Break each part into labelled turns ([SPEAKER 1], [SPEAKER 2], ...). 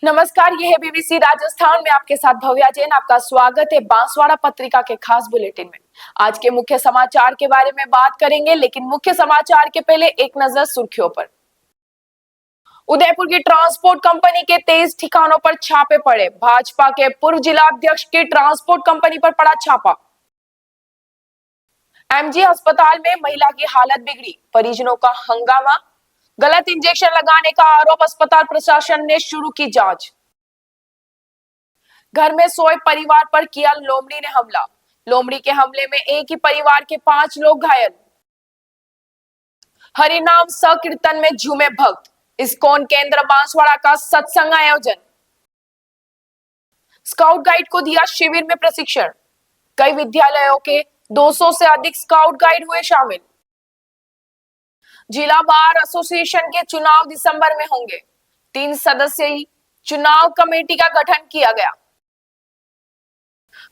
[SPEAKER 1] नमस्कार, ये है बीबीसी राजस्थान में आपके साथ भव्या जैन। आपका स्वागत है बांसवाड़ा पत्रिका के खास बुलेटिन में। आज के मुख्य समाचार के बारे में बात करेंगे, लेकिन मुख्य समाचार के पहले एक नजर सुर्खियों पर। उदयपुर की ट्रांसपोर्ट कंपनी के 23 ठिकानों पर छापे पड़े। भाजपा के पूर्व जिला अध्यक्ष की ट्रांसपोर्ट कंपनी पर पड़ा छापा। एमजी अस्पताल में महिला की हालत बिगड़ी, परिजनों का हंगामा। गलत इंजेक्शन लगाने का आरोप, अस्पताल प्रशासन ने शुरू की जांच। घर में सोए परिवार पर किया लोमड़ी ने हमला। लोमड़ी के हमले में एक ही परिवार के 5 लोग घायल। हरिनाम संकीर्तन में झूमे भक्त। इस्कॉन केंद्र बांसवाड़ा का सत्संग आयोजन। स्काउट गाइड को दिया शिविर में प्रशिक्षण। कई विद्यालयों के 200 से अधिक स्काउट गाइड हुए शामिल। जिला बार एसोसिएशन के चुनाव दिसंबर में होंगे। 3 सदस्यीय चुनाव कमेटी का गठन किया गया।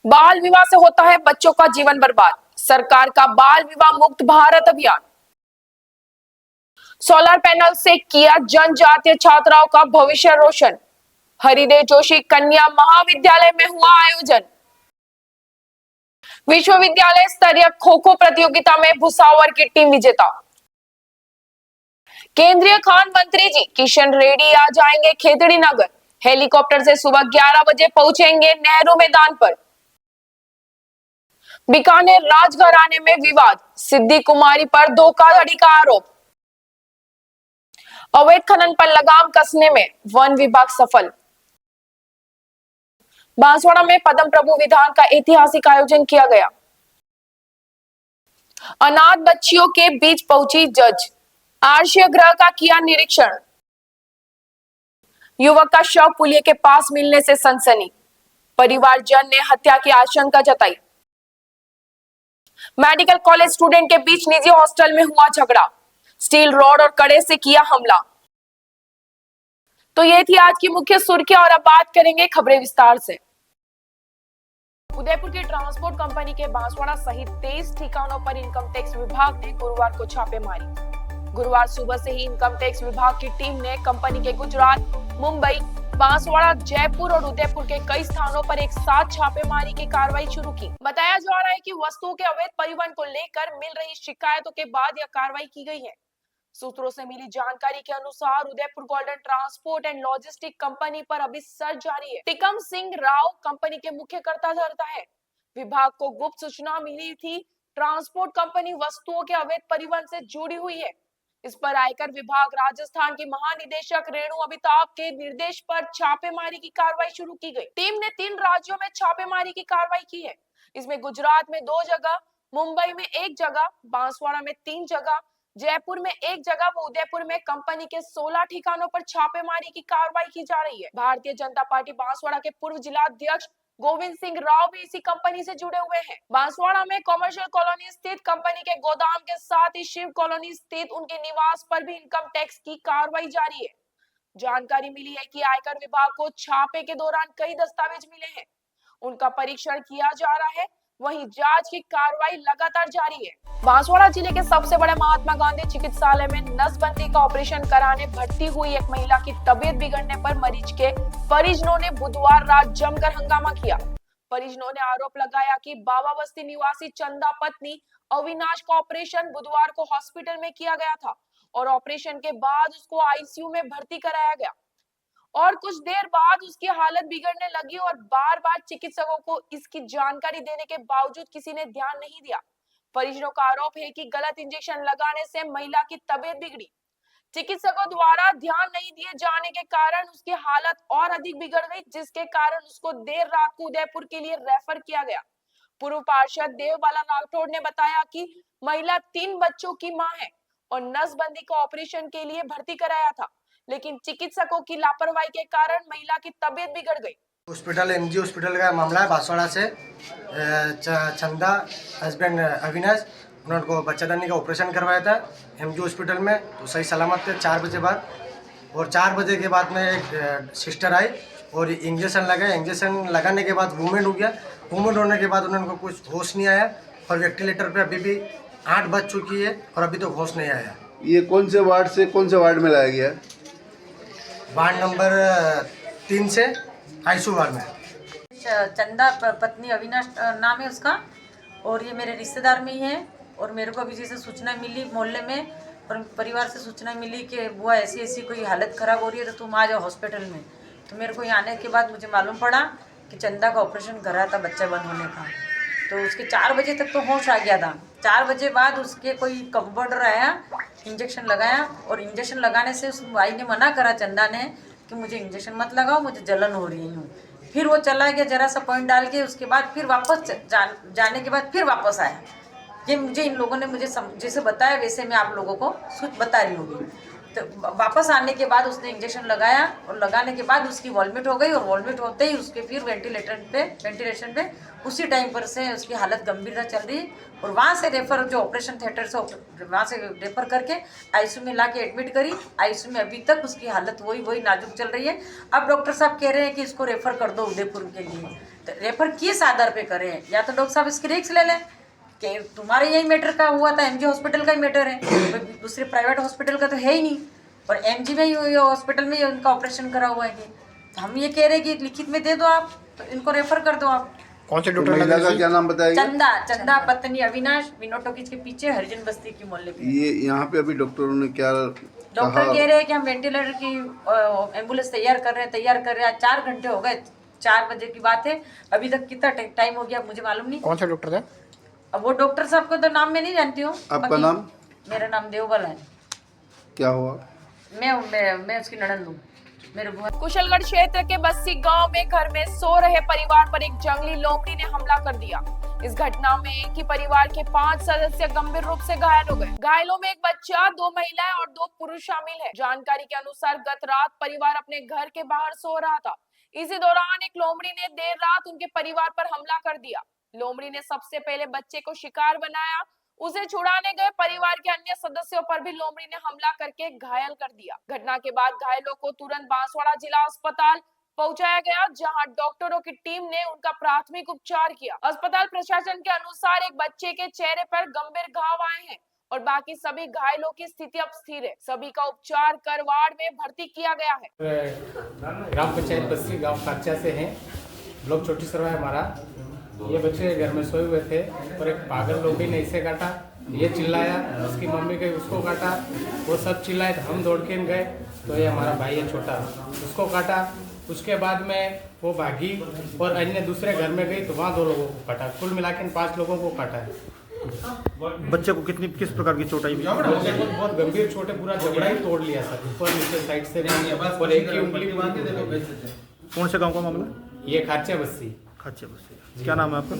[SPEAKER 1] बाल विवाह से होता है बच्चों का जीवन बर्बाद, सरकार का बाल विवाह मुक्त भारत अभियान। सोलर पैनल से किया जनजातीय छात्राओं का भविष्य रोशन। हरिदेव जोशी कन्या महाविद्यालय में हुआ आयोजन। विश्वविद्यालय स्तरीय खो खो प्रतियोगिता में भुसावर की टीम विजेता। केंद्रीय खान मंत्री जी किशन रेड्डी आ जाएंगे खेतड़ी नगर। हेलीकॉप्टर से सुबह 11 बजे पहुंचेंगे नेहरू मैदान पर। बीकानेर राजघराने में विवाद, सिद्धि कुमारी पर धोखाधड़ी का आरोप। अवैध खनन पर लगाम कसने में वन विभाग सफल। बांसवाड़ा में पद्म प्रभु विधान का ऐतिहासिक आयोजन किया गया। अनाथ बच्चियों के बीच पहुंची जज, आर्षीय गृह का किया निरीक्षण। युवक का शव पुलिया के पास मिलने से सनसनी, परिवारजन ने हत्या की आशंका जताई। मेडिकल कॉलेज स्टूडेंट के बीच निजी हॉस्टल में हुआ झगड़ा, स्टील रॉड और कड़े से किया हमला। तो ये थी आज की मुख्य सुर्खियां और अब बात करेंगे खबरें विस्तार से। उदयपुर की ट्रांसपोर्ट कंपनी के बांसवाड़ा सहित 23 ठिकानों पर इनकम टैक्स विभाग ने गुरुवार को छापे मारी। गुरुवार सुबह से ही इनकम टैक्स विभाग की टीम ने कंपनी के गुजरात, मुंबई, बांसवाड़ा, जयपुर और उदयपुर के कई स्थानों पर एक साथ छापेमारी की कार्रवाई शुरू की। बताया जा रहा है कि वस्तुओं के अवैध परिवहन को लेकर मिल रही शिकायतों के बाद यह कार्रवाई की गई है। सूत्रों से मिली जानकारी के अनुसार Udaipur golden transport and logistic company पर अभी सर्च जारी है। टिकम सिंह राव कंपनी के मुख्य कर्ता धर्ता है। विभाग को गुप्त सूचना मिली थी, ट्रांसपोर्ट कंपनी वस्तुओं के अवैध परिवहन से जुड़ी हुई है। इस पर आयकर विभाग राजस्थान की महानिदेशक रेणु अमिताभ के निर्देश पर छापेमारी की कार्रवाई शुरू की गई। टीम ने 3 राज्यों में छापेमारी की कार्रवाई की है। इसमें गुजरात में 2 जगह, मुंबई में 1 जगह, बांसवाड़ा में 3 जगह, जयपुर में 1 जगह व उदयपुर में कंपनी के 16 ठिकानों पर छापेमारी की कार्रवाई की जा रही है। भारतीय जनता पार्टी बांसवाड़ा के पूर्व जिला अध्यक्ष गोविंद सिंह राव भी इसी कंपनी से जुड़े हुए हैं। बांसवाड़ा में कमर्शियल कॉलोनी स्थित कंपनी के गोदाम के साथ ही शिव कॉलोनी स्थित उनके निवास पर भी इनकम टैक्स की कार्रवाई जारी है। जानकारी मिली है कि आयकर विभाग को छापे के दौरान कई दस्तावेज मिले हैं, उनका परीक्षण किया जा रहा है। वहीं जांच की कार्रवाई लगातार जारी है। बांसवाड़ा जिले के सबसे बड़े महात्मा गांधी चिकित्सालय में नसबंदी का ऑपरेशन कराने भर्ती हुई एक महिला की तबीयत बिगड़ने पर मरीज के परिजनों ने बुधवार रात जमकर हंगामा किया। परिजनों ने आरोप लगाया कि बाबा बस्ती निवासी चंदा पत्नी अविनाश का ऑपरेशन बुधवार को हॉस्पिटल में किया गया था और ऑपरेशन के बाद उसको आईसीयू में भर्ती कराया गया और कुछ देर बाद उसकी हालत बिगड़ने लगी और बार बार चिकित्सकों को इसकी जानकारी देने के बावजूद किसी ने ध्यान नहीं दिया। परिजनों का आरोप है कि गलत इंजेक्शन लगाने से महिला की तबीयत बिगड़ी। चिकित्सकों द्वारा ध्यान नहीं दिए जाने के कारण उसकी हालत और अधिक बिगड़ गई, जिसके कारण उसको देर रात को उदयपुर के लिए रेफर किया गया। पूर्व पार्षद देवबाला राठौड़ ने बताया कि महिला 3 बच्चों की मां है और नसबंदी का ऑपरेशन के लिए भर्ती कराया था, लेकिन चिकित्सकों की लापरवाही के कारण महिला की तबीयत बिगड़ गई।
[SPEAKER 2] हॉस्पिटल एमजी हॉस्पिटल का मामला है। बांसवाड़ा से चंदा हस्बैंड अविनाश, उनको बच्चादानी का ऑपरेशन करवाया था एमजी हॉस्पिटल में, तो सही सलामत थे 4 बजे बाद। और 4 बजे के बाद में एक सिस्टर आई और इंजेक्शन लगाया। इंजेक्शन लगाने के बाद वूमेंट हो गया। वूमेंट होने के बाद उनको कुछ होश नहीं आया और वेंटिलेटर पे अभी भी 8 बज चुकी है और अभी तो होश नहीं आया।
[SPEAKER 3] ये कौन से वार्ड से कौन से वार्ड में लाया गया?
[SPEAKER 2] वार्ड नंबर 3 से आईसीयू वार्ड में।
[SPEAKER 3] चंदा पत्नी अविनाश नाम है उसका, और ये मेरे रिश्तेदार में ही है। और मेरे को अभी जैसे सूचना मिली मोहल्ले में और परिवार से सूचना मिली कि बुआ ऐसी ऐसी कोई हालत ख़राब हो रही है तो तुम आ जाओ हॉस्पिटल में। तो मेरे को यहाँ आने के बाद मुझे मालूम पड़ा कि चंदा का ऑपरेशन करा था बच्चा बंद होने का। तो उसके 4 बजे तक तो होश आ गया था। 4 बजे बाद उसके कोई कंपाउंडर आया, इंजेक्शन लगाया, और इंजेक्शन लगाने से उस भाई ने मना करा, चंदा ने, कि मुझे इंजेक्शन मत लगाओ, मुझे जलन हो रही है। फिर वो चला गया जरा सा पॉइंट डाल के, उसके बाद फिर वापस जाने के बाद फिर वापस आया। ये मुझे इन लोगों ने मुझे जैसे बताया वैसे मैं आप लोगों को बता रही हूँ। तो वापस आने के बाद उसने इंजेक्शन लगाया, और लगाने के बाद उसकी वॉमिट हो गई, और वॉमिट होते ही उसके फिर वेंटिलेशन पे उसी टाइम पर से उसकी हालत गंभीरता चल रही। और वहाँ से रेफर, जो ऑपरेशन थिएटर से वहाँ से रेफर करके आईसीयू में ला के एडमिट करी। आईसीयू में अभी तक उसकी हालत वही नाजुक चल रही है। अब डॉक्टर साहब कह रहे हैं कि इसको रेफर कर दो उदयपुर के लिए। तो रेफर किस आधार पे करें? या तो डॉक्टर साहब इसकी रिस्क ले लें कि तुम्हारे यही मैटर का हुआ था, एमजी हॉस्पिटल का ही मैटर है, दूसरे प्राइवेट हॉस्पिटल का तो है ही नहीं, और एमजी में ही हॉस्पिटल में ही उनका ऑपरेशन करा हुआ है। तो हम ये कह रहे हैं कि लिखित में दे दो आप, तो इनको रेफर कर दो आप।
[SPEAKER 4] कौन से डॉक्टर महिला का क्या नाम बताइए?
[SPEAKER 3] चंदा पत्नी अविनाश, विनोद टॉकीज के पीछे हरिजन बस्ती की मोहल्ले पे।
[SPEAKER 4] ये यहाँ पे अभी डॉक्टरों ने क्या
[SPEAKER 3] डॉक्टर कह रहे हैं कि हम वेंटिलेटर की एम्बुलेंस तैयार कर रहे हैं। 4 घंटे हो गए, 4 बजे की बात है, अभी तक कितना टाइम हो गया मुझे मालूम नहीं।
[SPEAKER 4] कौन सा डॉक्टर था?
[SPEAKER 3] अब वो डॉक्टर साहब को तो नाम मैं नहीं जानती हूँ।
[SPEAKER 4] आपका नाम?
[SPEAKER 3] मेरा नाम देवबल है।
[SPEAKER 4] क्या हुआ?
[SPEAKER 3] मैं उसकी ननद हूँ। मेरे बुआ।
[SPEAKER 1] कुशलगढ़ क्षेत्र के बस्सी गांव में घर में सो रहे परिवार पर एक जंगली लोमड़ी ने हमला कर दिया। इस घटना में एक ही परिवार के 5 सदस्य गंभीर रूप से घायल हो गए। घायलों में एक बच्चा, 2 महिलाएं और 2 पुरुष शामिल है। जानकारी के अनुसार गत रात परिवार अपने घर के बाहर सो रहा था। इसी दौरान एक लोमड़ी ने देर रात उनके परिवार पर हमला कर दिया। लोमड़ी ने सबसे पहले बच्चे को शिकार बनाया। उसे छुड़ाने गए परिवार के अन्य सदस्यों पर भी लोमड़ी ने हमला करके घायल कर दिया। घटना के बाद घायलों को तुरंत बांसवाड़ा जिला अस्पताल पहुंचाया गया, जहां डॉक्टरों की टीम ने उनका प्राथमिक उपचार किया। अस्पताल प्रशासन के अनुसार एक बच्चे के चेहरे पर गंभीर घाव आए हैं और बाकी सभी घायलों की स्थिति अब स्थिर है। सभी का उपचार कर वार्ड में भर्ती किया गया है।
[SPEAKER 5] ग्राम पंचायत बस्सी गांव खर्चा से हैं, ब्लॉक छोटी सरवा है हमारा। ये बच्चे घर में सोए हुए थे और एक पागल लोमड़ी ने इसे काटा। ये चिल्लाया, उसकी मम्मी गई उसको काटा, वो सब चिल्लाए तो हम दौड़ के गए, तो ये हमारा भाई है छोटा, उसको काटा। उसके बाद में वो भागी और अन्य दूसरे घर में गई तो वहाँ 2 लोगों को काटा। कुल मिला के 5 लोगों को काटा है।
[SPEAKER 6] बच्चे को किस प्रकार की चोट आई?
[SPEAKER 5] बच्चे को बहुत गंभीर चोट है, पूरा जबड़ा ही तोड़ लिया सर, ऊपर नीचे साइड से और एक ही उंगली।
[SPEAKER 6] कौन से गांव का मामला?
[SPEAKER 5] ये खाचा बस्सी।
[SPEAKER 6] खाचा बस्ती। क्या नाम है आपका?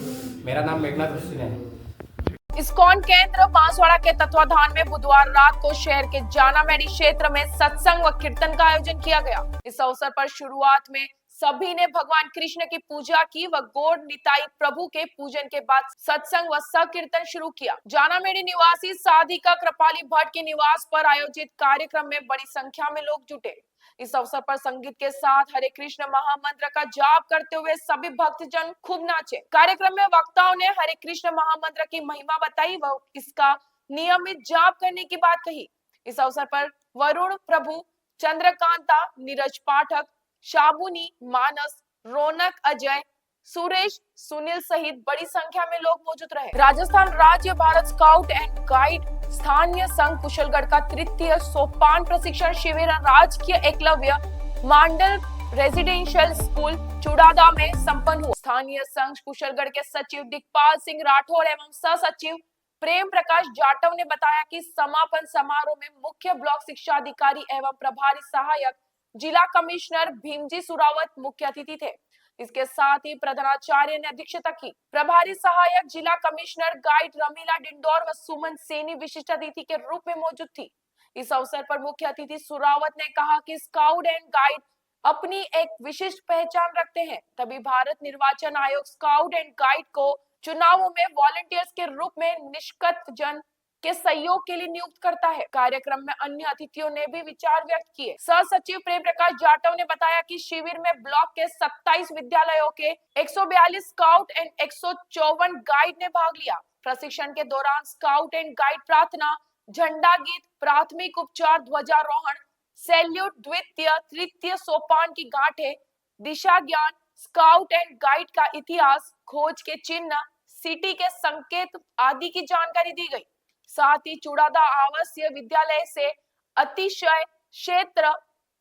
[SPEAKER 5] मेरा नाम मेघनाथ हुसैन है।
[SPEAKER 1] इस्कॉन केंद्र बांसवाड़ा के तत्वाधान में बुधवार रात को शहर के जानामेड़ी क्षेत्र में सत्संग व कीर्तन का आयोजन किया गया। इस अवसर पर शुरुआत में सभी ने भगवान कृष्ण की पूजा की व गौड़ निताई प्रभु के पूजन के बाद सत्संग व संकीर्तन शुरू किया। जानामेड़ी निवासी साधिका कृपाली भट्ट के निवास पर आयोजित कार्यक्रम में बड़ी संख्या में लोग जुटे। इस अवसर पर संगीत के साथ हरे कृष्ण महामंत्र का जाप करते हुए सभी भक्तजन खूब नाचे। कार्यक्रम में वक्ताओं ने हरे कृष्ण महामंत्र की महिमा बताई व इसका नियमित जाप करने की बात कही। इस अवसर पर वरुण प्रभु, चंद्रकांता, नीरज पाठक, शाबुनी, मानस, रौनक, अजय, सुरेश, सुनील सहित बड़ी संख्या में लोग मौजूद रहे। राजस्थान राज्य भारत स्काउट एंड गाइड स्थानीय संघ कुशलगढ़ का 3य सोपान प्रशिक्षण शिविर राजकीय एकलव्य मांडल रेजिडेंशियल स्कूल चुड़ादा में संपन्न हुआ। स्थानीय संघ कुशलगढ़ के सचिव दिखपाल सिंह राठौर एवं सह सचिव प्रेम प्रकाश जाटव ने बताया कि समापन समारोह में मुख्य ब्लॉक शिक्षा अधिकारी एवं प्रभारी सहायक जिला कमिश्नर भीमजी सुरावत मुख्य अतिथि थे। इसके साथ ही प्रधानाचार्य ने अध्यक्षता की। प्रभारी सहायक जिला कमिश्नर गाइड रमीला डिंडोर व सुमन सेनी विशिष्ट अतिथि के रूप में मौजूद थी। इस अवसर पर मुख्य अतिथि सुरावत ने कहा कि स्काउट एंड गाइड अपनी एक विशिष्ट पहचान रखते हैं, तभी भारत निर्वाचन आयोग स्काउट एंड गाइड को चुनावों में वॉलंटियर्स के रूप में निष्कत जन के सहयोग के लिए नियुक्त करता है। कार्यक्रम में अन्य अतिथियों ने भी विचार व्यक्त किए। सह सचिव प्रेम प्रकाश जाटव ने बताया कि शिविर में ब्लॉक के 27 विद्यालयों के 142 स्काउट एंड 154 गाइड ने भाग लिया। प्रशिक्षण के दौरान स्काउट एंड गाइड प्रार्थना, झंडा गीत, प्राथमिक उपचार, ध्वजारोहण, सैल्यूट, द्वितीय तृतीय सोपान की गांठें, दिशा ज्ञान, स्काउट एंड गाइड का इतिहास, खोज के चिन्ह, सिटी के संकेत आदि की जानकारी दी गई। साथ ही चुड़ादा आवासीय विद्यालय से अतिशय क्षेत्र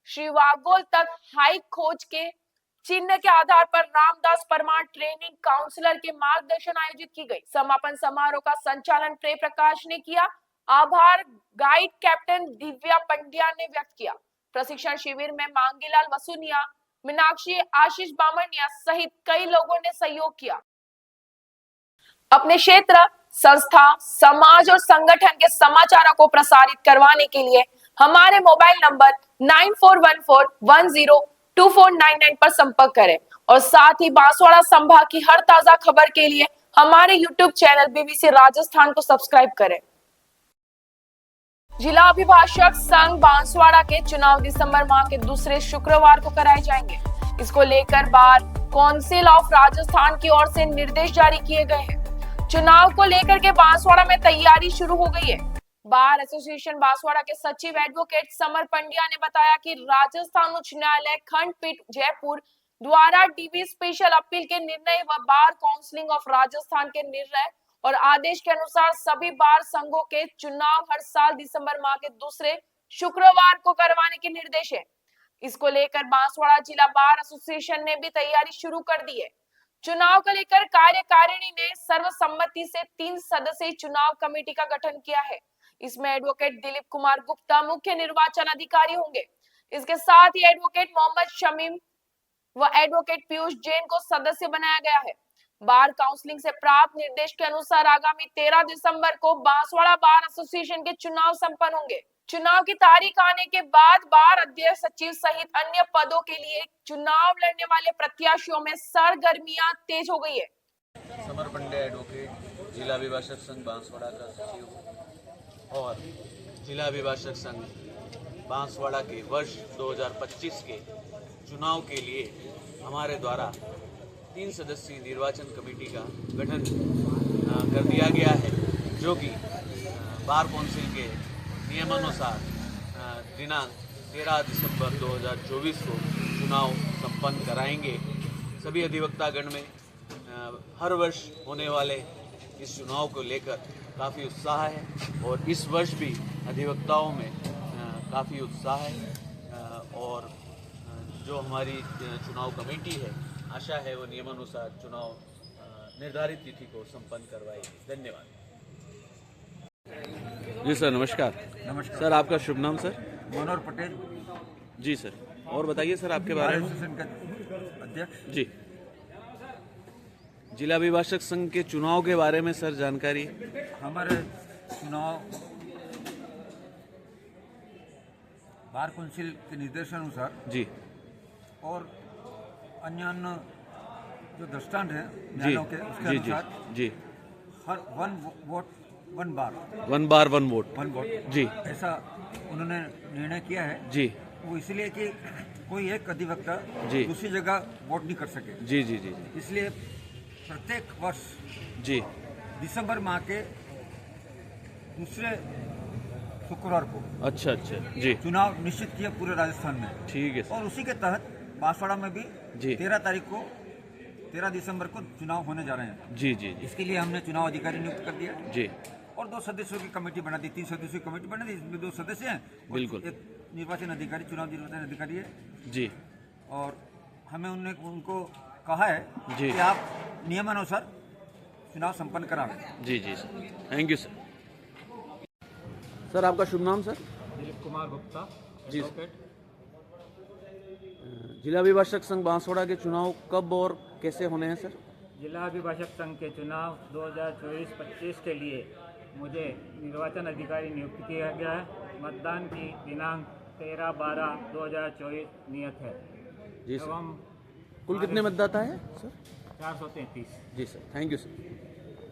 [SPEAKER 1] श्री वागोल तक हाइक खोज के चिन्ह के आधार पर रामदास परमार ट्रेनिंग काउंसलर के मार्गदर्शन आयोजित की गई। समापन समारोह का संचालन प्रेम प्रकाश ने किया। आभार गाइड कैप्टन दिव्या पंड्या ने व्यक्त किया। प्रशिक्षण शिविर में मांगीलाल वसुनिया, मीनाक्षी, आशीष बामनिया सहित कई लोगों ने सहयोग किया। अपने क्षेत्र, संस्था, समाज और संगठन के समाचारों को प्रसारित करवाने के लिए हमारे मोबाइल नंबर 9414102499 पर संपर्क करें और साथ ही बांसवाड़ा संभाग की हर ताजा खबर के लिए हमारे YouTube चैनल बीबीसी राजस्थान को सब्सक्राइब करें। जिला अभिभाषक संघ बांसवाड़ा के चुनाव दिसंबर माह के दूसरे शुक्रवार को कराए जाएंगे। इसको लेकर बार काउंसिल ऑफ राजस्थान की ओर से निर्देश जारी किए गए हैं। चुनाव को लेकर के बांसवाड़ा में तैयारी शुरू हो गई है। बार एसोसिएशन बांसवाड़ा के सचिव एडवोकेट समर पंड्या ने बताया कि राजस्थान उच्च न्यायालय खंडपीठ जयपुर द्वारा डीबी स्पेशल अपील के निर्णय व बार काउंसिल ऑफ राजस्थान के निर्णय और आदेश के अनुसार सभी बार संघों के चुनाव हर साल दिसंबर माह के दूसरे शुक्रवार को करवाने के निर्देश है। इसको लेकर बांसवाड़ा जिला बार एसोसिएशन ने भी तैयारी शुरू कर दी है। चुनाव को लेकर कार्यकारिणी ने सर्वसम्मति से 3 सदस्यीय चुनाव कमेटी का गठन किया है। इसमें एडवोकेट दिलीप कुमार गुप्ता मुख्य निर्वाचन अधिकारी होंगे। इसके साथ ही एडवोकेट मोहम्मद शमीम व एडवोकेट पीयूष जैन को सदस्य बनाया गया है। बार काउंसिलिंग से प्राप्त निर्देश के अनुसार आगामी 13 दिसंबर को बांसवाड़ा बार एसोसिएशन के चुनाव संपन्न होंगे। चुनाव की तारीख आने के बाद बार अध्यक्ष, सचिव सहित अन्य पदों के लिए चुनाव लड़ने वाले प्रत्याशियों में सरगर्मियां तेज हो गई है।
[SPEAKER 7] समर पंड्या एडवोकेट, जिला अभिभाषक संघ बांसवाड़ा का सचिव और जिला अभिभाषक संघ बांसवाड़ा के वर्ष 2025 के चुनाव के लिए हमारे द्वारा 3 सदस्यीय निर्वाचन कमेटी का गठन कर दिया गया है, जो कि बार काउंसिल के नियमानुसार दिनांक 13 दिसंबर 2024 को चुनाव संपन्न कराएंगे। सभी अधिवक्तागण में हर वर्ष होने वाले इस चुनाव को लेकर काफ़ी उत्साह है और इस वर्ष भी अधिवक्ताओं में काफ़ी उत्साह है और जो हमारी चुनाव कमेटी है, आशा है वो नियमानुसार चुनाव निर्धारित तिथि को संपन्न करवाएगी। धन्यवाद।
[SPEAKER 8] जी सर, नमस्कार।
[SPEAKER 9] नमस्कार
[SPEAKER 8] सर, आपका शुभ नाम सर?
[SPEAKER 9] मनोहर पटेल।
[SPEAKER 8] जी सर, और बताइए सर आपके बारे में।
[SPEAKER 9] अध्यक्ष
[SPEAKER 8] जी, जिला अभिभाषक संघ के चुनाव के बारे में सर जानकारी।
[SPEAKER 9] हमारे चुनाव बार काउंसिल के निर्देशानुसार
[SPEAKER 8] जी
[SPEAKER 9] और अन्य जो दृष्टांत है
[SPEAKER 8] जी
[SPEAKER 9] न्यायालयों के उसके
[SPEAKER 8] जी
[SPEAKER 9] अनुसार
[SPEAKER 8] जी
[SPEAKER 9] हर 1 वोट 1 बार
[SPEAKER 8] 1 बार 1 वोट
[SPEAKER 9] 1 वोट
[SPEAKER 8] जी
[SPEAKER 9] ऐसा उन्होंने निर्णय किया है।
[SPEAKER 8] जी,
[SPEAKER 9] वो इसलिए कि कोई एक अधिवक्ता
[SPEAKER 8] जी
[SPEAKER 9] दूसरी जगह वोट नहीं कर सके।
[SPEAKER 8] जी जी जी
[SPEAKER 9] इसलिए प्रत्येक वर्ष
[SPEAKER 8] जी
[SPEAKER 9] दिसंबर माह के दूसरे शुक्रवार को
[SPEAKER 8] अच्छा जी
[SPEAKER 9] चुनाव निश्चित किया पूरे राजस्थान में।
[SPEAKER 8] ठीक है सर।
[SPEAKER 9] और उसी के तहत बांसवाड़ा में भी
[SPEAKER 8] जी
[SPEAKER 9] 13 दिसंबर को चुनाव होने जा रहे हैं।
[SPEAKER 8] जी जी जी
[SPEAKER 9] इसके लिए हमने चुनाव अधिकारी नियुक्त कर दिया
[SPEAKER 8] जी
[SPEAKER 9] और 2 सदस्यों की कमेटी बना दी। 3 सदस्यों की कमेटी बना दी, इसमें 2 सदस्य हैं और
[SPEAKER 8] बिल्कुल।
[SPEAKER 9] एक निर्वाचन अधिकारी, चुनाव निर्वाचन अधिकारी है।
[SPEAKER 8] जी
[SPEAKER 9] और हमें उनको कहा है
[SPEAKER 8] जी
[SPEAKER 9] कि आप नियमानुसार चुनाव संपन्न कराएं।
[SPEAKER 8] जी जी sir, thank you sir. Sir, आपका शुभ नाम सर?
[SPEAKER 5] दिलीप कुमार गुप्ता
[SPEAKER 8] जी।
[SPEAKER 5] एडवोकेट।
[SPEAKER 8] जिला अभिभाषक संघ बांसवाड़ा के चुनाव कब और कैसे होने हैं सर?
[SPEAKER 5] जिला अभिभाषक संघ के चुनाव 2024-25 के लिए मुझे निर्वाचन अधिकारी नियुक्त किया गया है। मतदान की दिनांक 13/12/2024 नियत है।
[SPEAKER 8] जी सर।
[SPEAKER 5] एवं
[SPEAKER 8] कुल कितने मतदाता है सर?
[SPEAKER 5] 433।
[SPEAKER 8] जी sir, thank you sir.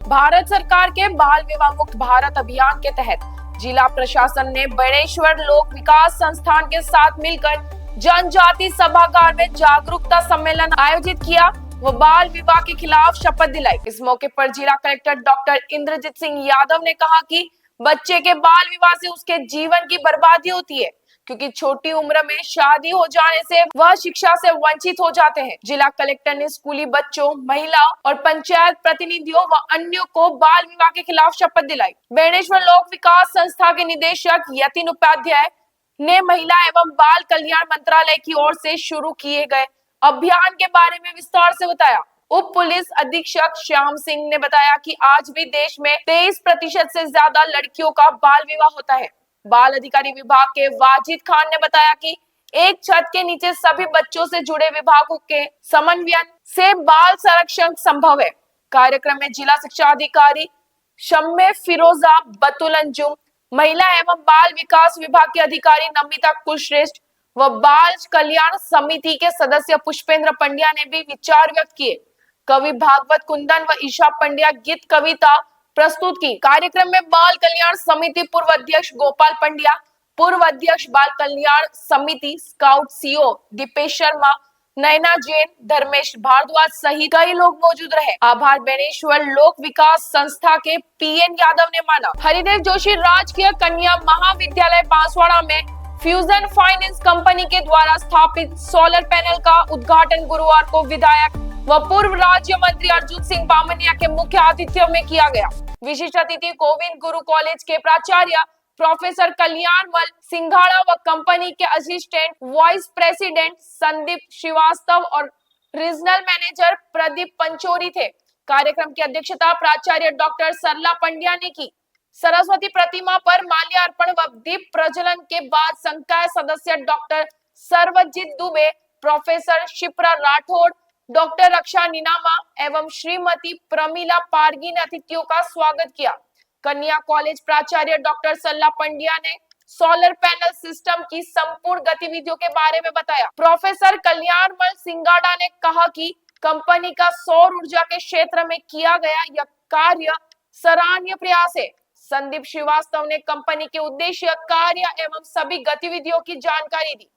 [SPEAKER 1] Bharat सरकार के बाल विवाह मुक्त भारत अभियान के तहत जिला प्रशासन ने बड़ेश्वर लोक विकास संस्थान के साथ मिलकर जनजाति सभागार में जागरूकता सम्मेलन आयोजित किया व बाल विवाह के खिलाफ शपथ दिलाई। इस मौके पर जिला कलेक्टर डॉक्टर इंद्रजीत सिंह यादव ने कहा कि बच्चे के बाल विवाह से उसके जीवन की बर्बादी होती है, क्योंकि छोटी उम्र में शादी हो जाने से वह शिक्षा से वंचित हो जाते हैं। जिला कलेक्टर ने स्कूली बच्चों, महिला और पंचायत प्रतिनिधियों व अन्यों को बाल विवाह के खिलाफ शपथ दिलाई। बेणेश्वर लोक विकास संस्था के निदेशक यतिन उपाध्याय ने महिला एवं बाल कल्याण मंत्रालय की ओर से शुरू किए गए अभियान के बारे में विस्तार से बताया। उप पुलिस अधीक्षक श्याम सिंह ने बताया कि आज भी देश में 23% से ज्यादा लड़कियों का बाल विवाह होता है। बाल अधिकारी विभाग के वाजिद खान ने बताया कि एक छत के नीचे सभी बच्चों से जुड़े विभागों के समन्वय से बाल संरक्षण संभव है। कार्यक्रम में जिला शिक्षा अधिकारी शम्मे फिरोजा बतुल अंजुम, महिला एवं बाल विकास विभाग के अधिकारी नमिता कुलश्रेष्ठ व बाल कल्याण समिति के सदस्य पुष्पेंद्र पंड्या ने भी विचार व्यक्त किए। कवि भागवत कुंदन व ईशा पंड्या गीत कविता प्रस्तुत की। कार्यक्रम में बाल कल्याण समिति पूर्व अध्यक्ष गोपाल पंड्या, पूर्व अध्यक्ष बाल कल्याण समिति स्काउट सीओ दीपेश शर्मा, नैना जैन, धर्मेश भारद्वाज सहित कई लोग मौजूद रहे। आभार बेणेश्वर लोक विकास संस्था के पीएन यादव ने माना। हरिदेव जोशी राजकीय कन्या महाविद्यालय बांसवाड़ा में फ्यूजन फाइनेंस कंपनी के द्वारा स्थापित सोलर पैनल का उद्घाटन गुरुवार को विधायक व पूर्व राज्य मंत्री अर्जुन सिंह बामनिया के मुख्य आतिथ्य में किया गया। विशिष्ट अतिथि गोविंद गुरु कॉलेज के प्राचार्य प्रोफेसर कल्याणमल सिंघाड़ा व कंपनी के assistant vice president Sandeep Shrivastava और रीजनल मैनेजर प्रदीप पंचोरी थे। कार्यक्रम की अध्यक्षता प्राचार्य डॉक्टर सरला पंड्या ने की। सरस्वती प्रतिमा पर माल्यार्पण व दीप प्रज्वलन के बाद संकाय सदस्य doctor Sarvajeet Dubey, professor Shipra Rathore, doctor Raksha Ninama एवं श्रीमती प्रमीला पारगी ने अतिथियों का स्वागत किया। कन्या कॉलेज प्राचार्य डॉक्टर सल्ला पंड्या ने सोलर पैनल सिस्टम की संपूर्ण गतिविधियों के बारे में बताया। प्रोफेसर कल्याणमल सिंगाड़ा ने कहा कि कंपनी का सौर ऊर्जा के क्षेत्र में किया गया यह कार्य सराहनीय प्रयास है। संदीप श्रीवास्तव ने कंपनी के उद्देश्य, कार्य एवं सभी गतिविधियों की जानकारी दी।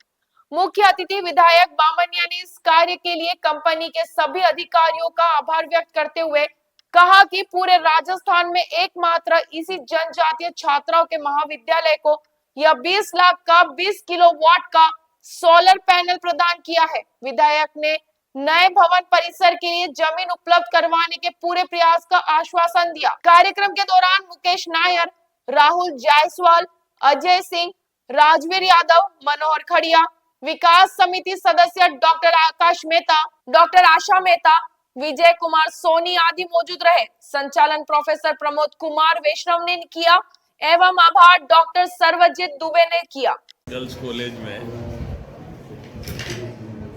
[SPEAKER 1] मुख्य अतिथि विधायक बामनिया ने इस कार्य के लिए कंपनी के सभी अधिकारियों का आभार व्यक्त करते हुए कहा कि पूरे राजस्थान में एकमात्र इसी जनजातीय छात्राओं के महाविद्यालय को यह 20 लाख का 20 किलोवाट का सोलर पैनल प्रदान किया है। विधायक ने नए भवन परिसर के लिए जमीन उपलब्ध करवाने के पूरे प्रयास का आश्वासन दिया। कार्यक्रम के दौरान मुकेश नायर, राहुल जायसवाल, अजय सिंह, राजवीर यादव, मनोहर खड़िया, विकास समिति सदस्य डॉक्टर आकाश मेहता, डॉक्टर आशा मेहता, विजय कुमार सोनी आदि मौजूद रहे। संचालन प्रोफेसर प्रमोद कुमार वैष्णव ने किया एवं आभार डॉक्टर सर्वजीत दुबे ने किया।
[SPEAKER 10] गर्ल्स कॉलेज में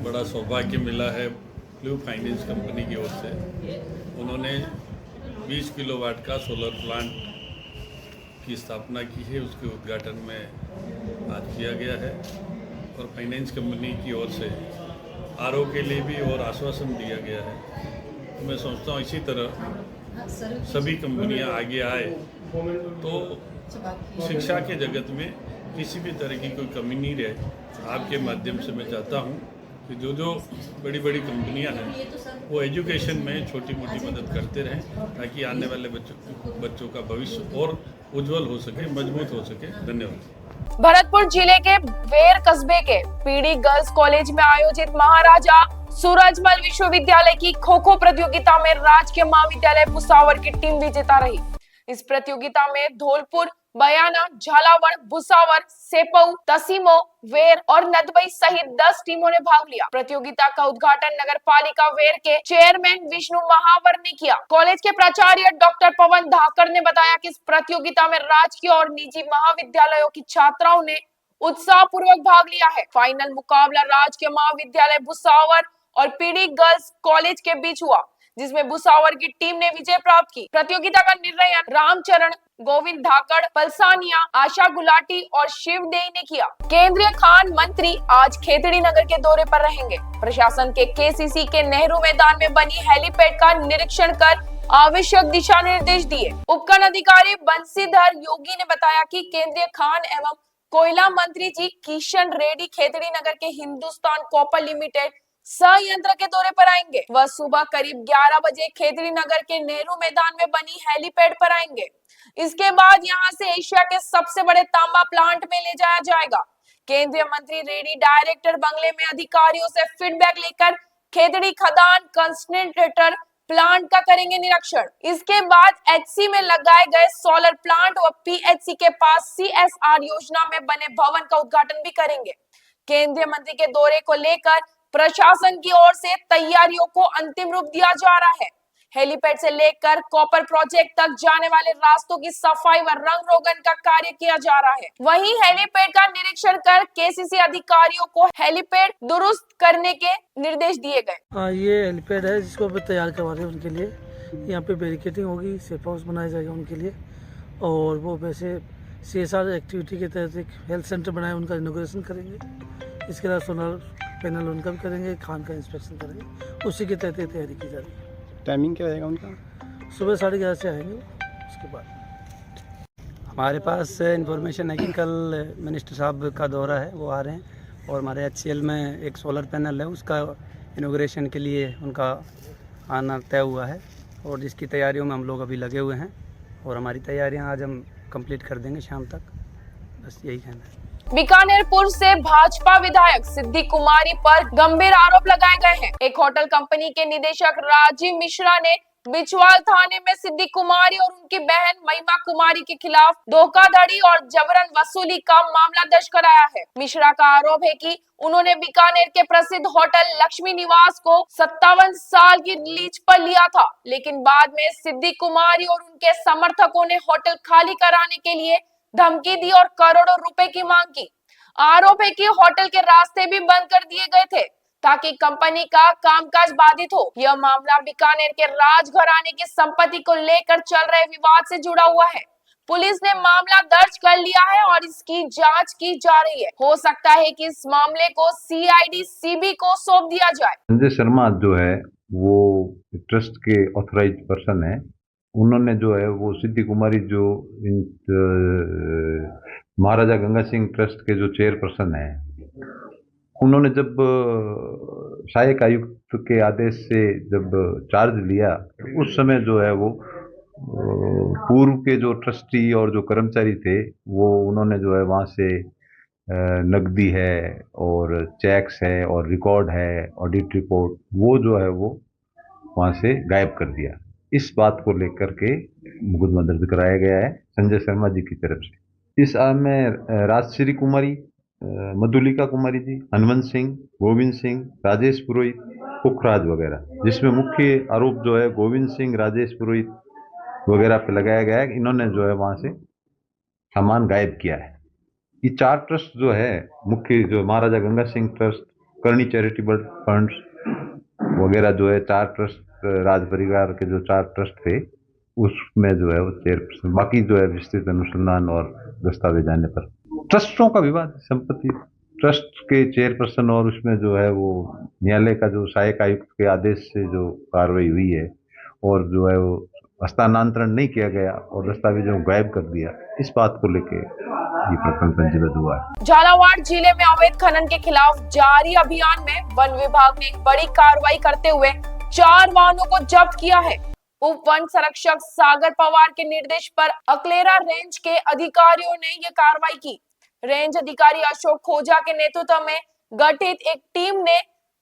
[SPEAKER 10] बड़ा सौभाग्य मिला है ब्लू फाइनेंस कंपनी की ओर से। उन्होंने 20 किलोवाट का सोलर प्लांट की स्थापना की है, उसके उद्घाटन में आज किया गया है और फाइनेंस कंपनी की ओर से आरओ के लिए भी और आश्वासन दिया गया है। तो मैं सोचता हूँ इसी तरह सभी कंपनियां आगे आए तो शिक्षा के जगत में किसी भी तरह की कोई कमी नहीं रहे। आपके माध्यम से मैं चाहता हूँ कि जो बड़ी बड़ी कंपनियां हैं वो एजुकेशन में छोटी मोटी मदद करते रहें ताकि आने वाले बच्चों का भविष्य और उज्जवल हो सके, मजबूत हो सके। धन्यवाद।
[SPEAKER 1] भरतपुर जिले के वेर कस्बे के पीडी गर्ल्स कॉलेज में आयोजित महाराजा सूरजमल विश्वविद्यालय की खो-खो प्रतियोगिता में राजकीय महाविद्यालय भुसावर की टीम विजेता रही। इस प्रतियोगिता में धौलपुर, बयाना, झालावाड़, भुसावर, सेपऊ, तसीमो, वेर और नदबई सहित 10 टीमों ने भाग लिया। प्रतियोगिता का उद्घाटन नगर पालिका वेर के चेयरमैन विष्णु महावर ने किया। कॉलेज के प्राचार्य डॉक्टर पवन धाकर ने बताया कि इस प्रतियोगिता में राजकीय और निजी महाविद्यालयों की छात्राओं ने उत्साह पूर्वक भाग लिया है। फाइनल मुकाबला राजकीय महाविद्यालय भुसावर और पीडी गर्ल्स कॉलेज के बीच हुआ, जिसमें भुसावर की टीम ने विजय प्राप्त की। प्रतियोगिता का निर्णय रामचरण, गोविंद धाकड़, पलसानिया, आशा गुलाटी और शिवदेई ने किया। केंद्रीय खान मंत्री आज खेतड़ी नगर के दौरे पर रहेंगे। प्रशासन के केसीसी के नेहरू मैदान में बनी हेलीपैड का निरीक्षण कर आवश्यक दिशा निर्देश दिए। उपखंड अधिकारी बंसीधर योगी ने बताया कि केंद्रीय खान एवं कोयला मंत्री जी किशन रेड्डी खेतड़ी नगर के हिंदुस्तान कॉपर लिमिटेड संयंत्र के दौरे पर आएंगे। वह सुबह करीब 11 बजे खेतड़ी नगर के नेहरू मैदान में बनी हेलीपैड पर आएंगे। इसके बाद यहां से एशिया के सबसे बड़े तांबा प्लांट में ले जाया जाएगा। केंद्रीय मंत्री रेड्डी डायरेक्टर बंगले में अधिकारियों से फीडबैक लेकर खेतड़ी खदान कंसंट्रेटर प्लांट का करेंगे निरीक्षण। इसके बाद एचसी में लगाए गए सोलर प्लांट और पीएचसी के पास सीएसआर योजना में बने भवन का उद्घाटन भी करेंगे। केंद्रीय मंत्री के दौरे को लेकर प्रशासन की ओर से तैयारियों को अंतिम रूप दिया जा रहा है। हेलीपैड से लेकर कॉपर प्रोजेक्ट तक जाने वाले रास्तों की सफाई व रंग रोगन का कार्य किया जा रहा है। वहीं हेलीपैड का निरीक्षण कर केसीसी अधिकारियों को हेलीपैड दुरुस्त करने के निर्देश दिए गए।
[SPEAKER 11] ये हेलीपैड है जिसको अभी तैयार करवा रहे हैं उनके लिए। यहाँ पे बैरिकेडिंग होगी, सेफ हाउस बनाया जाएगा उनके लिए, और वो वैसे CSR एक्टिविटी के तहत एक हेल्थ सेंटर बनाया, उनका इनॉग्रेशन करेंगे। इसके अलावा सोलर पैनल उनका भी करेंगे, खान का इंस्पेक्शन करेंगे। उसी के तहत तैयारी की जा रही है।
[SPEAKER 6] टाइमिंग क्या रहेगा उनका?
[SPEAKER 11] सुबह 11:30 से आएंगे। उसके बाद
[SPEAKER 12] हमारे पास इन्फॉर्मेशन है कि कल मिनिस्टर साहब का दौरा है, वो आ रहे हैं, और हमारे HCL में एक सोलर पैनल है, उसका इनॉग्रेशन के लिए उनका आना तय हुआ है, और जिसकी तैयारियों में हम लोग अभी लगे हुए हैं, और हमारी तैयारियां आज हम कंप्लीट कर देंगे शाम तक। बस यही कहना है।
[SPEAKER 1] बीकानेर पूर्व से भाजपा विधायक सिद्धि कुमारी पर गंभीर आरोप लगाए गए हैं। एक होटल कंपनी के निदेशक राजीव मिश्रा ने बिचवाल थाने में सिद्धि कुमारी और उनकी बहन महिमा कुमारी के खिलाफ धोखाधड़ी और जबरन वसूली का मामला दर्ज कराया है। मिश्रा का आरोप है कि उन्होंने बीकानेर के प्रसिद्ध होटल लक्ष्मी निवास को 57 साल की लीज पर लिया था, लेकिन बाद में सिद्धि कुमारी और उनके समर्थकों ने होटल खाली कराने के लिए धमकी दी और करोड़ों रुपए की मांग की। आरोप है कि होटल के रास्ते भी बंद कर दिए गए थे ताकि कंपनी का कामकाज बाधित हो। यह मामला बीकानेर के राजघराने की संपत्ति को लेकर चल रहे विवाद से जुड़ा हुआ है। पुलिस ने मामला दर्ज कर लिया है और इसकी जांच की जा रही है। हो सकता है कि इस मामले को CID CB को सौंप दिया जाए।
[SPEAKER 13] संजय शर्मा जो है वो ट्रस्ट के ऑथराइज्ड पर्सन है। उन्होंने जो है वो सिद्धि कुमारी जो महाराजा गंगा सिंह ट्रस्ट के जो चेयरपर्सन है, उन्होंने जब सहायक आयुक्त के आदेश से जब चार्ज लिया, उस समय जो है वो पूर्व के जो ट्रस्टी और जो कर्मचारी थे वो उन्होंने जो है वहाँ से नकदी है और चेक्स है और रिकॉर्ड है, ऑडिट रिपोर्ट, वो जो है वो वहाँ से गायब कर दिया। इस बात को लेकर के मुकदमा दर्ज कराया गया है संजय शर्मा जी की तरफ से। इस में राजश्री कुमारी, मधुलिका कुमारी जी, हनुमंत सिंह, गोविंद सिंह, राजेश पुरोहित, पुखराज वगैरह, जिसमें मुख्य आरोप जो है गोविंद सिंह, राजेश पुरोहित वगैरह पे लगाया गया है। इन्होंने जो है वहाँ से सामान गायब किया है। ये 4 ट्रस्ट जो है मुख्य, जो महाराजा गंगा सिंह ट्रस्ट, करनी चैरिटेबल फंड्स वगैरह जो है 4 ट्रस्ट, राज परिवार के जो 4 ट्रस्ट थे उसमें जो है वो चेयरपर्सन, बाकी जो है विस्तृत अनुसंधान और दस्तावेज आने पर ट्रस्टों का विवाद, संपत्ति ट्रस्ट के चेयरपर्सन और उसमें जो है वो न्यायालय का जो सहायक आयुक्त के आदेश से जो कार्रवाई हुई है और जो है वो हस्तांतरण नहीं किया गया और दस्तावेजों को गायब कर दिया, इस बात को लेके ये प्रकरण पंजीबद्ध हुआ है।
[SPEAKER 1] झालावाड़ जिले में अवैध खनन के खिलाफ जारी अभियान में वन विभाग ने एक बड़ी कार्रवाई करते हुए 4 वाहनों को जब्त किया है। उप वन संरक्षक सागर पवार के निर्देश पर अकलेरा रेंज के अधिकारियों ने यह कार्रवाई की। रेंज अधिकारी अशोक खोजा के नेतृत्व में गठित एक टीम ने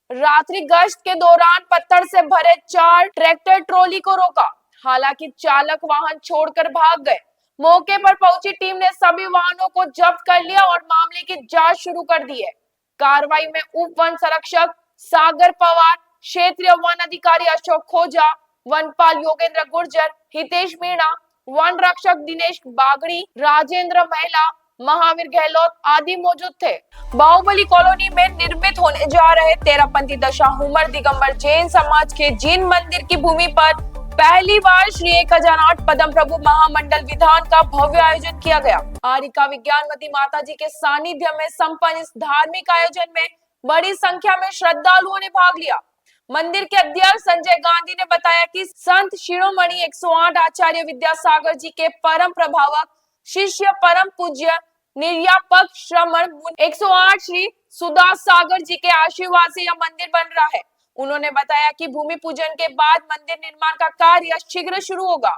[SPEAKER 1] रात्रि गश्त के दौरान पत्थर से भरे 4 ट्रैक्टर ट्रॉली को रोका। हालांकि चालक वाहन छोड़कर भाग गए। मौके पर पहुंची टीम ने सभी वाहनों को जब्त कर लिया और मामले की जांच शुरू कर दी है। कार्रवाई में उप वन संरक्षक सागर पवार, क्षेत्रीय वन अधिकारी अशोक खोजा, वनपाल योगेंद्र गुर्जर, हितेश मीणा, वन रक्षक दिनेश बागड़ी, राजेंद्र महिला, महावीर गहलोत आदि मौजूद थे। बाहुबली कॉलोनी में निर्मित होने जा रहे 13पंथी दशाहुमर दिगंबर जैन समाज के जैन मंदिर की भूमि पर पहली बार श्री 1008 पदम प्रभु महामंडल विधान का भव्य आयोजन किया गया। आरिका विज्ञानवती माता जी के सानिध्य में संपन्न इस धार्मिक आयोजन में बड़ी संख्या में श्रद्धालुओं ने भाग लिया। मंदिर के अध्यक्ष संजय गांधी ने बताया कि संत शिरोमणि 108 आचार्य विद्यासागर जी के परम प्रभावक शिष्य परम पूज्य निर्यापक श्रमण 108 श्री सुदास सागर जी के आशीर्वाद से यह मंदिर बन रहा है। उन्होंने बताया कि भूमि पूजन के बाद मंदिर निर्माण का कार्य शीघ्र शुरू होगा।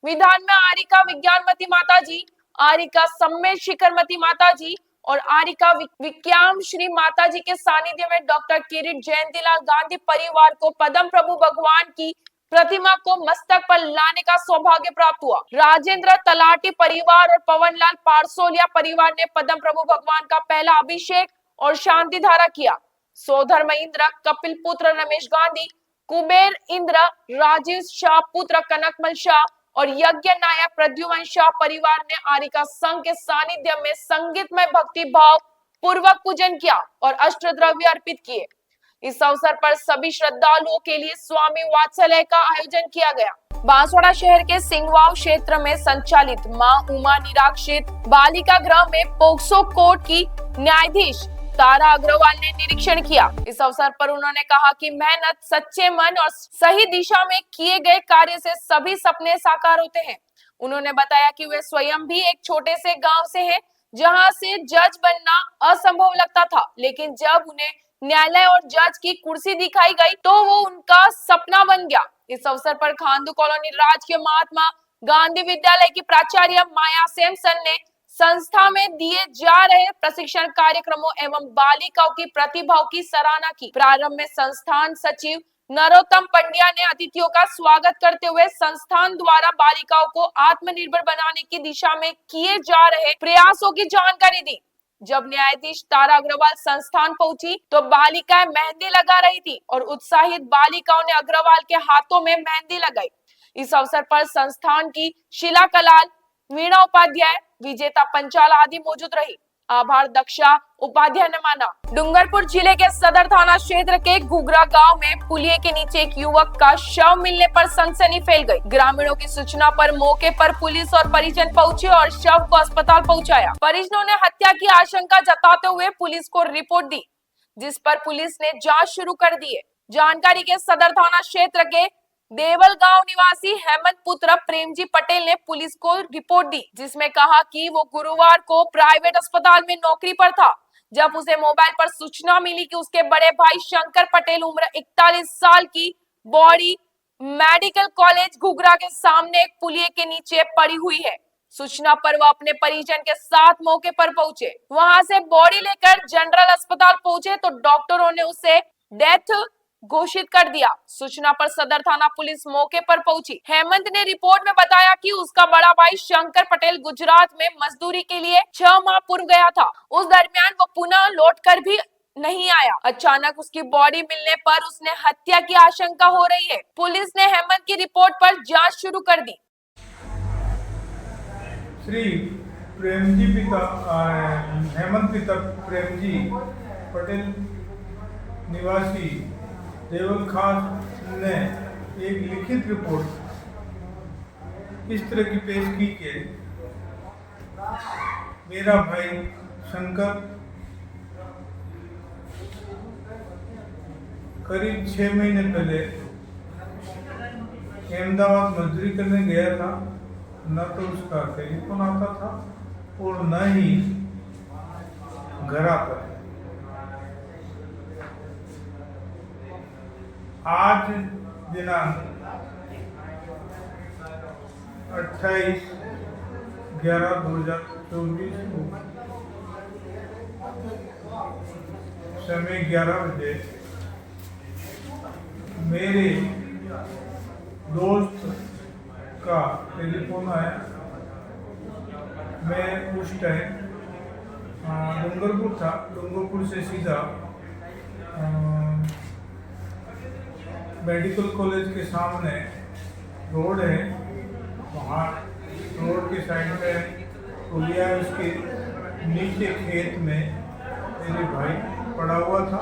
[SPEAKER 1] विधान में आरिका विज्ञानमती माता जी, आरिका सम्मेद शिखरमती माता जी और आरिका विज्ञान श्री माता जी के सानिध्य में डॉक्टर किरीट जयंतीलाल गांधी परिवार को पद्म प्रभु भगवान की प्रतिमा को मस्तक पर लाने का सौभाग्य प्राप्त हुआ। राजेंद्र तलाटी परिवार और पवनलाल पारसोलिया परिवार ने पद्म प्रभु भगवान का पहला अभिषेक और शांति धारा किया। सोधर्म इंद्र कपिल पुत्र रमेश गांधी, कुबेर इंद्र राजीव शाह पुत्र कनकमल शाह और यज्ञ नायक प्रद्युमन शाह परिवार ने आरिका संघ के सानिध्य में संगीतमय भक्ति भाव पूर्वक पूजन किया और अष्टद्रव्य अर्पित किए। इस अवसर पर सभी श्रद्धालुओं के लिए स्वामी वात्सल्य का आयोजन किया गया। बांसवाड़ा शहर के सिंगवाव क्षेत्र में संचालित मां उमा निराक्षित बालिका गृह में पोक्सो कोर्ट की न्यायाधीश तारा अग्रवाल ने निरीक्षण किया। इस अवसर पर उन्होंने कहा कि मेहनत, सच्चे मन और सही दिशा में किए गए कार्य से सभी सपने साकार होते हैं। उन्होंने बताया कि वे स्वयं भी एक छोटे से गांव से हैं, जहां से जज बनना असंभव लगता था, लेकिन जब उन्हें न्यायालय और जज की कुर्सी दिखाई गई तो वो उनका सपना बन गया। इस अवसर पर खांडू कॉलोनी राजकीय महात्मा गांधी विद्यालय की प्राचार्य माया सैमसन ने संस्था में दिए जा रहे प्रशिक्षण कार्यक्रमों एवं बालिकाओं की प्रतिभाओं की सराहना की। प्रारंभ में संस्थान सचिव नरोत्तम पंड्या ने अतिथियों का स्वागत करते हुए संस्थान द्वारा बालिकाओं को आत्मनिर्भर बनाने की दिशा में किए जा रहे प्रयासों की जानकारी दी। जब न्यायाधीश तारा अग्रवाल संस्थान पहुंची तो बालिकाएं मेहंदी लगा रही थी और उत्साहित बालिकाओं ने अग्रवाल के हाथों में मेहंदी लगाई। इस अवसर पर संस्थान की शीला कलाल, वीणा उपाध्याय, विजेता पंचाल आदि मौजूद रही। आभार दक्षा उपाध्याय ने माना। डूंगरपुर जिले के सदर थाना क्षेत्र के घुघरा गांव में पुलिये के नीचे एक युवक का शव मिलने पर सनसनी फैल गई। ग्रामीणों की सूचना पर मौके पर पुलिस और परिजन पहुंचे और शव को अस्पताल पहुंचाया। परिजनों ने हत्या की आशंका जताते हुए पुलिस को रिपोर्ट दी, जिस पर पुलिस ने जाँच शुरू कर दी है। जानकारी के सदर थाना क्षेत्र के देवल गांव निवासी हेमंत पुत्र प्रेमजी पटेल ने पुलिस को रिपोर्ट दी, जिसमें कहा कि वो गुरुवार को प्राइवेट अस्पताल में नौकरी पर था, जब उसे मोबाइल पर सूचना मिली कि उसके बड़े भाई शंकर पटेल उम्र 41 साल की बॉडी मेडिकल कॉलेज घुघरा के सामने एक पुलिये के नीचे पड़ी हुई है। सूचना पर वह अपने परिजन के साथ मौके पर पहुंचे। वहां से बॉडी लेकर जनरल अस्पताल पहुंचे तो डॉक्टरों ने उसे डेथ घोषित कर दिया। सूचना पर सदर थाना पुलिस मौके पर पहुंची। हेमंत ने रिपोर्ट में बताया कि उसका बड़ा भाई शंकर पटेल गुजरात में मजदूरी के लिए 6 माह पूर्व गया था। उस दरमियान वो पुनः लौटकर भी नहीं आया। अचानक उसकी बॉडी मिलने पर उसने हत्या की आशंका हो रही है। पुलिस ने हेमंत की रिपोर्ट पर जांच शुरू कर दी।
[SPEAKER 14] श्री प्रेमजी पिता हेमंत पिता प्रेमजी पटेल निवासी देवल खास ने एक लिखित रिपोर्ट इस तरह की पेश की कि मेरा भाई शंकर करीब 6 महीने पहले अहमदाबाद मजदूरी करने गया था। न तो उसका टेलीफोन आता था और न ही घर आता था। आज दिनांक 28/11/2024 को समय 11 बजे मेरे दोस्त का टेलीफोन आया। मैं उस टाइम डूंगरपुर था। डूंगरपुर से सीधा मेडिकल कॉलेज के सामने रोड है, वहाँ रोड के साइड में पुलिया है, उसके नीचे खेत में मेरे भाई पड़ा हुआ था।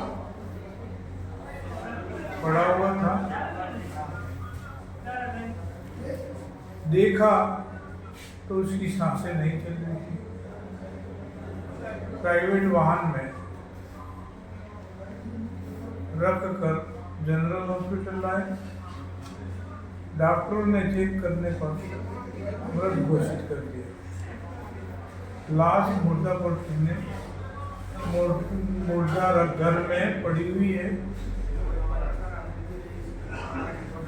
[SPEAKER 14] देखा तो उसकी सांसें नहीं चल रही थी। प्राइवेट वाहन में रख कर जनरल हॉस्पिटल लाए। डॉक्टरों ने चेक करने पर मृत घोषित कर दिया। लाश मुर्दा घर में पड़ी हुई है।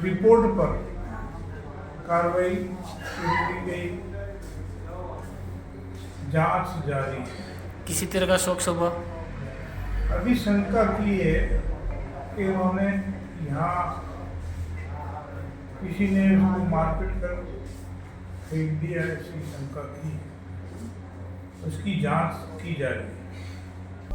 [SPEAKER 14] रिपोर्ट पर कार्रवाई शुरू की गई, जांच जारी है।
[SPEAKER 11] किसी तरह का शौक सब हुआ?
[SPEAKER 14] अभी शंका की है कि उन्होंने यहाँ किसी ने उसको मारपीट कर फेंक दिया, ऐसी शंका की। उसकी जांच की जा रही है।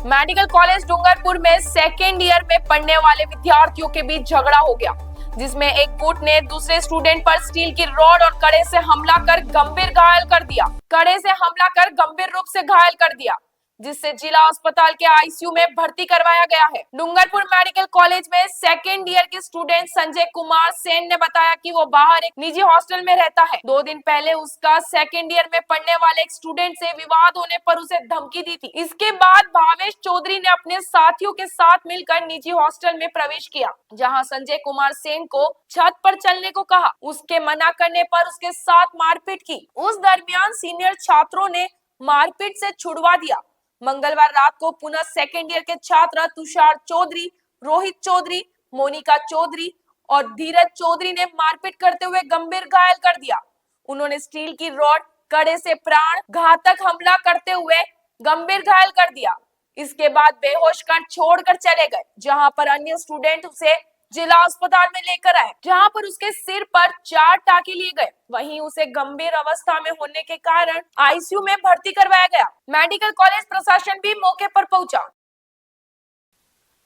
[SPEAKER 1] मेडिकल कॉलेज डूंगरपुर में सेकेंड ईयर में पढ़ने वाले विद्यार्थियों के बीच झगड़ा हो गया, जिसमें एक गुट ने दूसरे स्टूडेंट पर स्टील की रॉड और कड़े से हमला कर गंभीर घायल कर दिया। कड़े से हमला कर गंभीर रूप से घायल कर दिया, जिससे जिला अस्पताल के आईसीयू में भर्ती करवाया गया है। डूंगरपुर मेडिकल कॉलेज में सेकेंड ईयर के स्टूडेंट संजय कुमार सेन ने बताया कि वो बाहर एक निजी हॉस्टल में रहता है। 2 दिन पहले उसका सेकेंड ईयर में पढ़ने वाले एक स्टूडेंट से विवाद होने पर उसे धमकी दी थी। इसके बाद भावेश चौधरी ने अपने साथियों के साथ मिलकर निजी हॉस्टल में प्रवेश किया, जहाँ संजय कुमार सेन को छत पर चलने को कहा। उसके मना करने पर उसके साथ मारपीट की। उस दरमियान सीनियर छात्रों ने मारपीट से छुड़वा दिया। मंगलवार रात को पुनः सेकेंड ईयर के छात्र तुषार चौधरी, रोहित चौधरी, मोनिका चौधरी और धीरज चौधरी ने मारपीट करते हुए गंभीर घायल कर दिया। उन्होंने स्टील की रॉड, कड़े से प्राण घातक हमला करते हुए गंभीर घायल कर दिया। इसके बाद बेहोश कर छोड़कर चले गए, जहां पर अन्य स्टूडेंट उसे जिला अस्पताल में लेकर आए, जहां पर उसके सिर पर 4 टाके लिए गए। वहीं उसे गंभीर अवस्था में होने के कारण आईसीयू में भर्ती करवाया गया। मेडिकल कॉलेज प्रशासन भी मौके पर पहुंचा।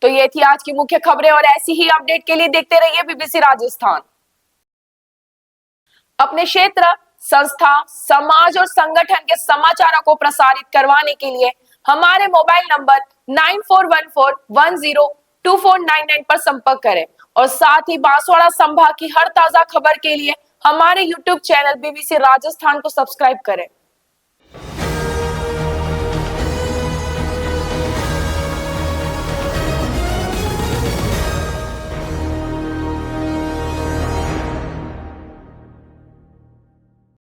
[SPEAKER 1] तो ये थी आज की मुख्य खबरें, और ऐसी ही अपडेट के लिए देखते रहिए बीबीसी राजस्थान। अपने क्षेत्र, संस्था, समाज और संगठन के समाचारों को प्रसारित करवाने के लिए हमारे मोबाइल नंबर 9414102499 पर संपर्क करें, और साथ ही बांसवाड़ा संभाग की हर ताजा खबर के लिए हमारे YouTube चैनल बीबीसी राजस्थान को सब्सक्राइब करें।